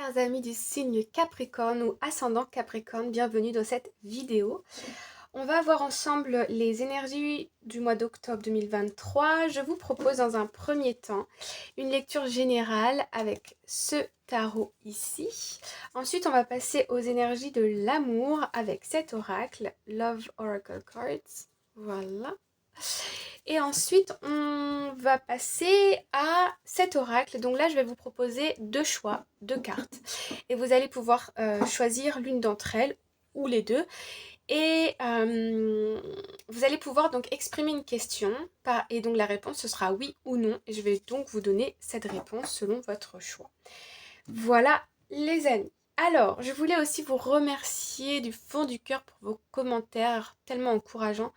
chers amis du signe Capricorne ou ascendant Capricorne, bienvenue dans cette vidéo. On va voir ensemble les énergies du mois d'octobre 2023. Je vous propose dans un premier temps une lecture générale avec ce tarot ici. Ensuite, on va passer aux énergies de l'amour avec cet oracle, Love Oracle Cards. Voilà. Et ensuite, on va passer à cet oracle. Donc là, je vais vous proposer deux choix, deux cartes. Et vous allez pouvoir choisir l'une d'entre elles ou les deux. Et vous allez pouvoir donc exprimer une question. Et donc la réponse, ce sera oui ou non. Et je vais donc vous donner cette réponse selon votre choix. Voilà les amis. Alors, je voulais aussi vous remercier du fond du cœur pour vos commentaires tellement encourageants.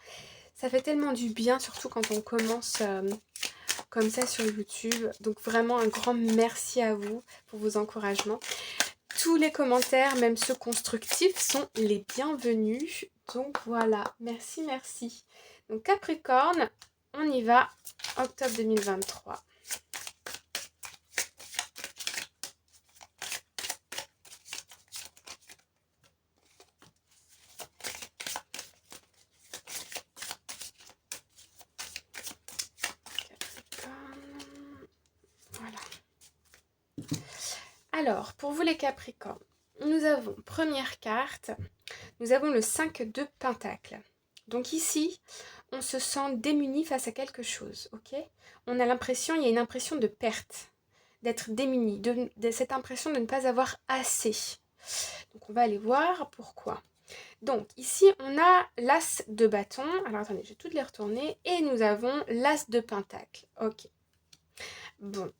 Ça fait tellement du bien, surtout quand on commence comme ça sur YouTube. Donc vraiment un grand merci à vous pour vos encouragements. Tous les commentaires, même ceux constructifs, sont les bienvenus. Donc voilà, merci, merci. Donc Capricorne, on y va, octobre 2023. Voilà. Alors, pour vous les Capricornes, nous avons première carte, nous avons le 5 de Pentacle. Donc ici, on se sent démuni face à quelque chose, ok? On a l'impression, il y a une impression de perte, d'être démuni, de cette impression de ne pas avoir assez. Donc on va aller voir pourquoi. Donc ici, on a l'as de bâton. Alors attendez, je vais toutes les retourner. Et nous avons l'as de pentacle. Ok. Bon.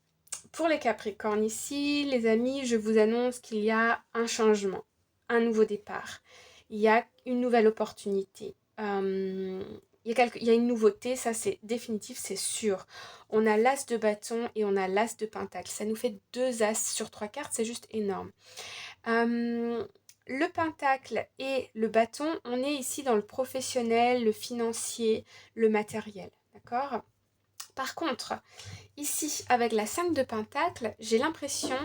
Pour les Capricornes ici, les amis, je vous annonce qu'il y a un changement, un nouveau départ. Il y a une nouvelle opportunité. Il y a une nouveauté, ça c'est définitif, c'est sûr. On a l'as de bâton et on a l'as de pentacle. Ça nous fait 2 as sur 3 cartes, c'est juste énorme. Le pentacle et le bâton, on est ici dans le professionnel, le financier, le matériel. D'accord ? Par contre, ici, avec la 5 de pentacle, j'ai l'impression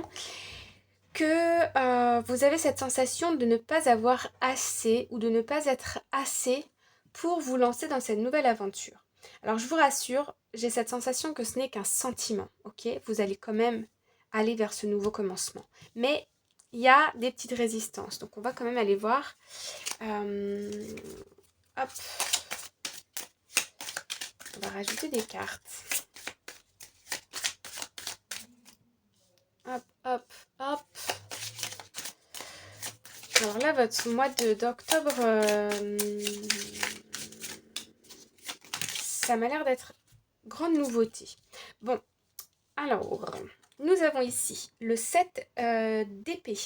que vous avez cette sensation de ne pas avoir assez ou de ne pas être assez pour vous lancer dans cette nouvelle aventure. Alors, je vous rassure, j'ai cette sensation que ce n'est qu'un sentiment, ok ? Vous allez quand même aller vers ce nouveau commencement. Mais il y a des petites résistances, donc on va quand même aller voir. Hop. On va rajouter des cartes. Hop, hop, hop. Alors là, votre mois d'octobre, ça m'a l'air d'être grande nouveauté. Bon, alors, nous avons ici le 7 d'épée.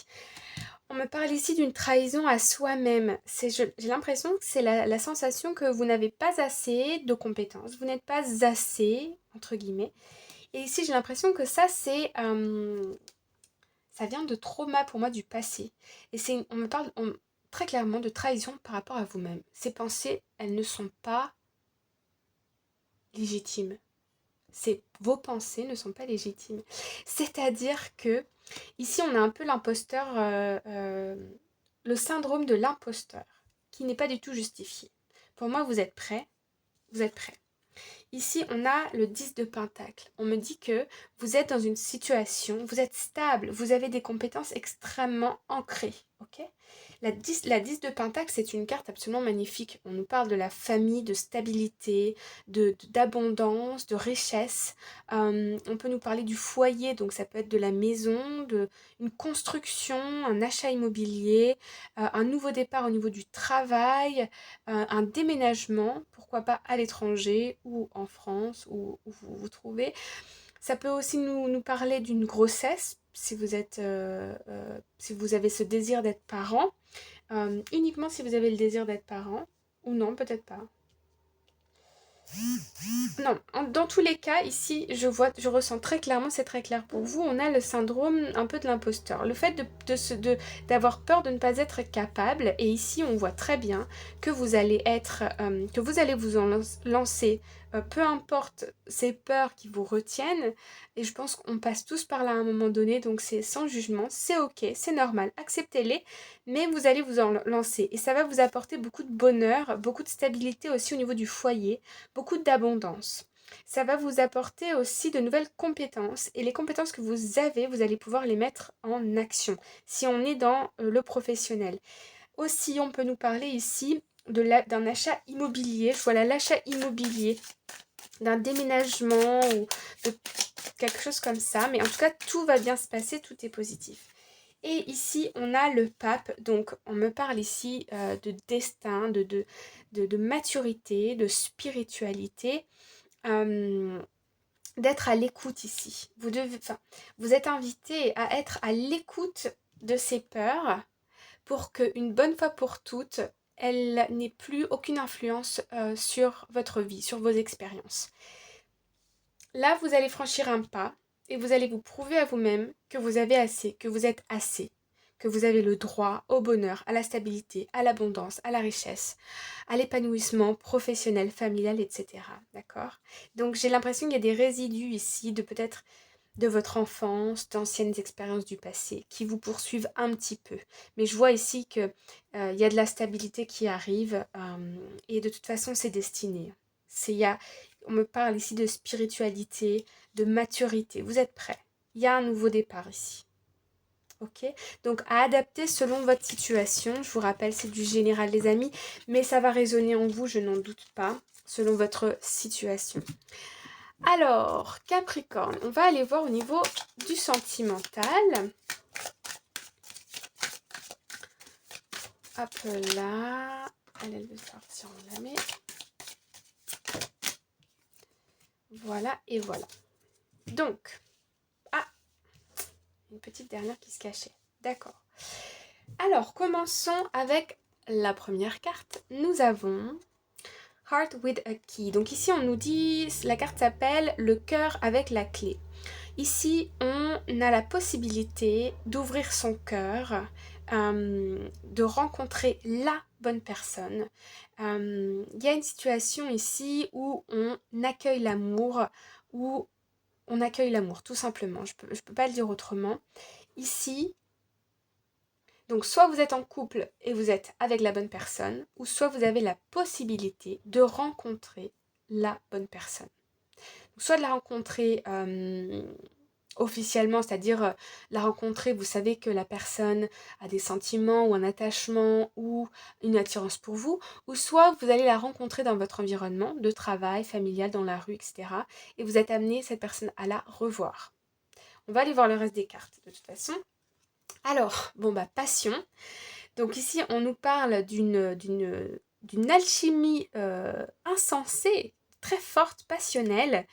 On me parle ici d'une trahison à soi-même. J'ai l'impression que c'est la sensation que vous n'avez pas assez de compétences. Vous n'êtes pas assez, entre guillemets. Et ici, j'ai l'impression que ça, ça vient de trauma pour moi du passé. Et on me parle très clairement de trahison par rapport à vous-même. Ces pensées, elles ne sont pas légitimes. Vos pensées ne sont pas légitimes. C'est-à-dire que ici, on a un peu l'imposteur, le syndrome de l'imposteur, qui n'est pas du tout justifié. Pour moi, vous êtes prêts. Vous êtes prêts. Ici, on a le 10 de pentacle. On me dit que vous êtes dans une situation, vous êtes stable, vous avez des compétences extrêmement ancrées. Ok ? La 10 de pentacle, c'est une carte absolument magnifique. On nous parle de la famille, de stabilité, d'abondance, de richesse. On peut nous parler du foyer, donc ça peut être de la maison, une construction, un achat immobilier, un nouveau départ au niveau du travail, un déménagement, pourquoi pas à l'étranger ou en France, où vous vous trouvez. Ça peut aussi nous parler d'une grossesse, si vous si vous avez ce désir d'être parent, uniquement si vous avez le désir d'être parent, ou non, peut-être pas. Non, dans tous les cas, ici, je ressens très clairement, c'est très clair pour vous, on a le syndrome un peu de l'imposteur. Le fait d'avoir peur de ne pas être capable, et ici, on voit très bien que vous allez que vous allez vous en lancer, peu importe ces peurs qui vous retiennent, et je pense qu'on passe tous par là à un moment donné, donc c'est sans jugement, c'est ok, c'est normal, acceptez-les, mais vous allez vous en lancer, et ça va vous apporter beaucoup de bonheur, beaucoup de stabilité aussi au niveau du foyer, beaucoup d'abondance. Ça va vous apporter aussi de nouvelles compétences et les compétences que vous avez, vous allez pouvoir les mettre en action si on est dans le professionnel. Aussi, on peut nous parler ici d'un achat immobilier. Je vois là l'achat immobilier, d'un déménagement ou de quelque chose comme ça. Mais en tout cas, tout va bien se passer, tout est positif. Et ici, on a le pape, donc on me parle ici de destin, de maturité, de spiritualité, d'être à l'écoute ici. Vous êtes invité à être à l'écoute de ces peurs pour qu'une bonne fois pour toutes, elle n'ait plus aucune influence sur votre vie, sur vos expériences. Là, vous allez franchir un pas et vous allez vous prouver à vous-même que vous avez assez, que vous êtes assez, que vous avez le droit au bonheur, à la stabilité, à l'abondance, à la richesse, à l'épanouissement professionnel, familial, etc. D'accord? Donc j'ai l'impression qu'il y a des résidus ici de peut-être de votre enfance, d'anciennes expériences du passé qui vous poursuivent un petit peu. Mais je vois ici que il y a de la stabilité qui arrive et de toute façon c'est destiné. On me parle ici de spiritualité, de maturité. Vous êtes prêts. Il y a un nouveau départ ici. Ok? Donc à adapter selon votre situation. Je vous rappelle, c'est du général les amis, mais ça va résonner en vous, je n'en doute pas, selon votre situation. Alors, Capricorne, on va aller voir au niveau du sentimental. Hop là. Elle veut sortir, on la met. Voilà et voilà. Donc, une petite dernière qui se cachait. D'accord. Alors, commençons avec la première carte. Nous avons Heart with a Key. Donc ici, on nous dit, la carte s'appelle le cœur avec la clé. Ici, on a la possibilité d'ouvrir son cœur, de rencontrer la bonne personne. Il y a une situation ici où on accueille l'amour, où on accueille l'amour, tout simplement. Je peux pas le dire autrement. Ici, donc soit vous êtes en couple et vous êtes avec la bonne personne, ou soit vous avez la possibilité de rencontrer la bonne personne. Soit de la rencontrer officiellement, c'est-à-dire la rencontrer, vous savez que la personne a des sentiments ou un attachement ou une attirance pour vous, ou soit vous allez la rencontrer dans votre environnement de travail, familial, dans la rue, etc. Et vous êtes amené cette personne à la revoir. On va aller voir le reste des cartes de toute façon. Alors, passion. Donc ici, on nous parle d'une alchimie insensée, très forte, passionnelle.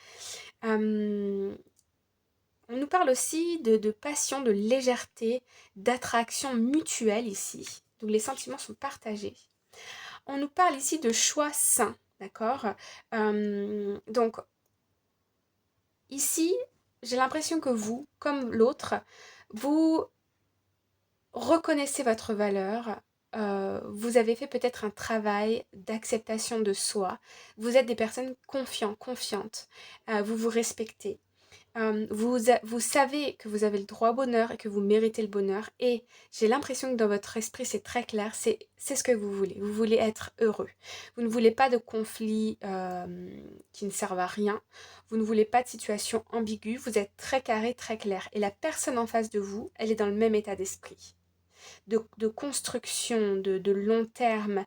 On nous parle aussi de passion, de légèreté, d'attraction mutuelle ici. Donc les sentiments sont partagés. On nous parle ici de choix sain, d'accord? Donc ici, j'ai l'impression que vous, comme l'autre, vous reconnaissez votre valeur. Vous avez fait peut-être un travail d'acceptation de soi. Vous êtes des personnes confiantes. Vous vous respectez. Vous savez que vous avez le droit au bonheur et que vous méritez le bonheur. Et j'ai l'impression que dans votre esprit, c'est très clair, c'est ce que vous voulez. Vous voulez être heureux. Vous ne voulez pas de conflits qui ne servent à rien. Vous ne voulez pas de situation ambiguë. Vous êtes très carré, très clair. Et la personne en face de vous, elle est dans le même état d'esprit. De construction, de long terme.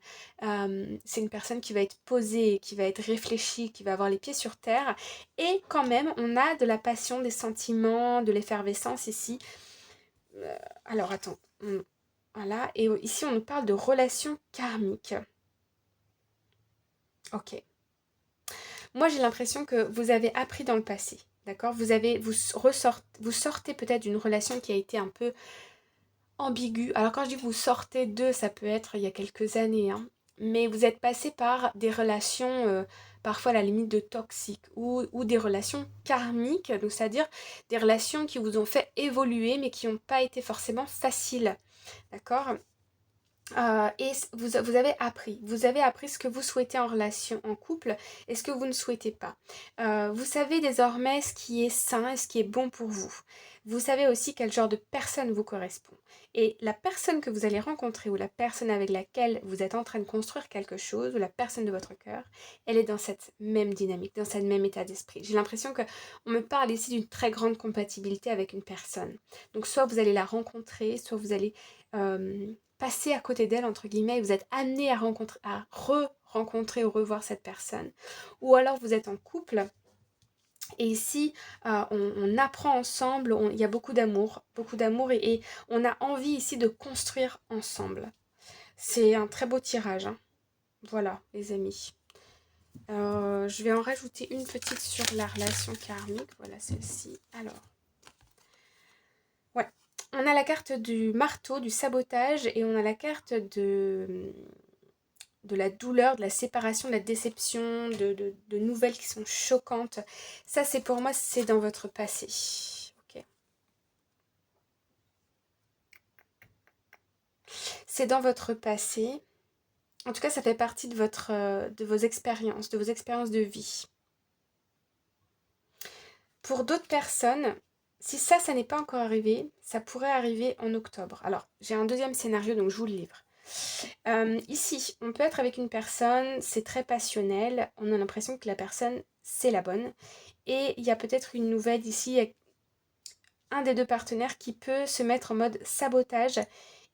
C'est une personne qui va être posée, qui va être réfléchie, qui va avoir les pieds sur terre. Et quand même, on a de la passion, des sentiments, de l'effervescence ici. Alors, attends. Voilà. Et ici, on nous parle de relations karmiques. Ok. Moi, j'ai l'impression que vous avez appris dans le passé. D'accord? Vous sortez peut-être d'une relation qui a été un peu ambigu. Alors quand je dis vous sortez d'eux, ça peut être il y a quelques années, hein, mais vous êtes passé par des relations parfois à la limite de toxiques, ou des relations karmiques, donc c'est-à-dire des relations qui vous ont fait évoluer mais qui n'ont pas été forcément faciles, d'accord? Et vous avez appris ce que vous souhaitez en relation, en couple, et ce que vous ne souhaitez pas. Vous savez désormais ce qui est sain et ce qui est bon pour vous. Vous savez aussi quel genre de personne vous correspond. Et la personne que vous allez rencontrer, ou la personne avec laquelle vous êtes en train de construire quelque chose, ou la personne de votre cœur, elle est dans cette même dynamique, dans ce même état d'esprit. J'ai l'impression qu'on me parle ici d'une très grande compatibilité avec une personne. Donc soit vous allez la rencontrer, soit vous allez passer à côté d'elle, entre guillemets, et vous êtes amené à re-rencontrer ou revoir cette personne. Ou alors vous êtes en couple, et ici, on apprend ensemble, il y a beaucoup d'amour, et on a envie ici de construire ensemble. C'est un très beau tirage, hein. Voilà, les amis. Je vais en rajouter une petite sur la relation karmique, voilà celle-ci. Alors, ouais. On a la carte du marteau, du sabotage, et on a la carte de la douleur, de la séparation, de la déception, de nouvelles qui sont choquantes. Ça, c'est pour moi, c'est dans votre passé. Ok. C'est dans votre passé. En tout cas, ça fait partie de vos expériences, de vie. Pour d'autres personnes, si ça n'est pas encore arrivé, ça pourrait arriver en octobre. Alors, j'ai un deuxième scénario, donc je vous le livre. Ici, on peut être avec une personne, c'est très passionnel, on a l'impression que la personne, c'est la bonne. Et il y a peut-être une nouvelle ici, avec un des deux partenaires qui peut se mettre en mode sabotage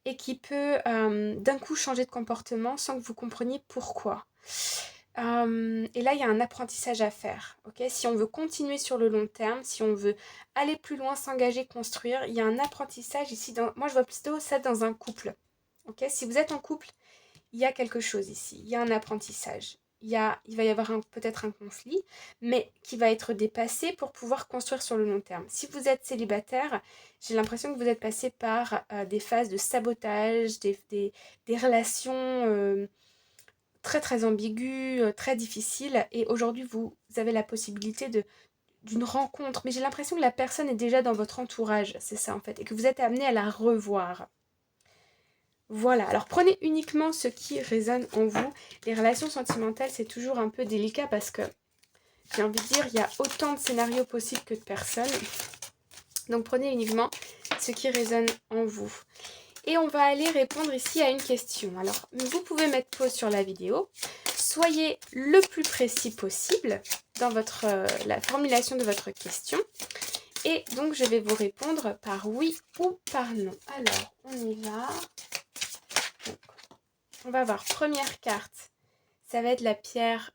et qui peut d'un coup changer de comportement sans que vous compreniez pourquoi. Et là, il y a un apprentissage à faire. Okay, si on veut continuer sur le long terme, si on veut aller plus loin, s'engager, construire, il y a un apprentissage ici. Moi, je vois plutôt ça dans un couple. Okay, si vous êtes en couple, il y a quelque chose ici. Il y a un apprentissage. Il va y avoir peut-être un conflit, mais qui va être dépassé pour pouvoir construire sur le long terme. Si vous êtes célibataire, j'ai l'impression que vous êtes passé par des phases de sabotage, des relations très très ambiguës, très difficiles, et aujourd'hui vous avez la possibilité d'une rencontre, mais j'ai l'impression que la personne est déjà dans votre entourage, c'est ça en fait, et que vous êtes amené à la revoir. Voilà, alors prenez uniquement ce qui résonne en vous. Les relations sentimentales, c'est toujours un peu délicat parce que, j'ai envie de dire, il y a autant de scénarios possibles que de personnes. Donc prenez uniquement ce qui résonne en vous. Et on va aller répondre ici à une question. Alors, vous pouvez mettre pause sur la vidéo. Soyez le plus précis possible dans la formulation de votre question. Et donc, je vais vous répondre par oui ou par non. Alors, on y va. Donc, on va voir première carte. Ça va être la pierre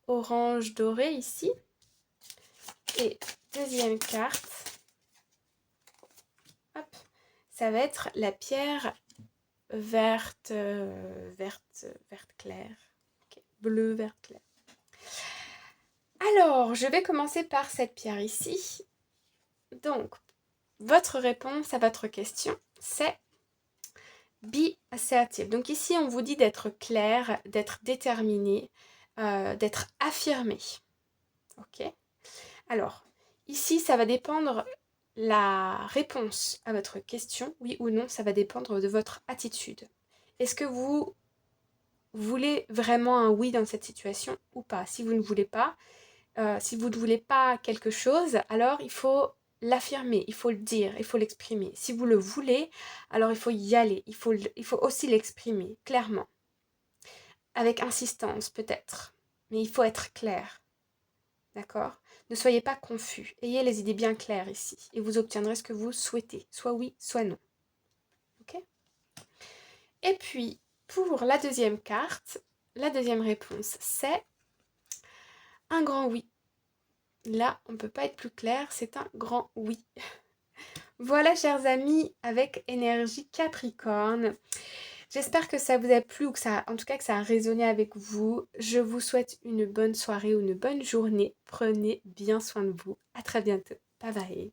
orange dorée ici. Et deuxième carte. Hop, ça va être la pierre verte claire. Okay. Bleu, vert clair. Alors, je vais commencer par cette pierre ici. Donc, votre réponse à votre question, c'est be assertive. Donc ici, on vous dit d'être clair, d'être déterminé, d'être affirmé. Ok. Alors, ici, ça va dépendre, la réponse à votre question, oui ou non, ça va dépendre de votre attitude. Est-ce que vous voulez vraiment un oui dans cette situation ou pas? Si vous ne voulez pas, si vous ne voulez pas quelque chose, alors il faut l'affirmer, il faut le dire, il faut l'exprimer. Si vous le voulez, alors il faut y aller, il faut aussi l'exprimer clairement. Avec insistance peut-être, mais il faut être clair. D'accord? Ne soyez pas confus, ayez les idées bien claires ici, et vous obtiendrez ce que vous souhaitez, soit oui, soit non. Ok? Et puis, pour la deuxième carte, la deuxième réponse, c'est un grand oui. Là, on ne peut pas être plus clair, c'est un grand oui. Voilà, chers amis, avec énergie Capricorne. J'espère que ça vous a plu ou en tout cas que ça a résonné avec vous. Je vous souhaite une bonne soirée ou une bonne journée. Prenez bien soin de vous. À très bientôt. Bye bye.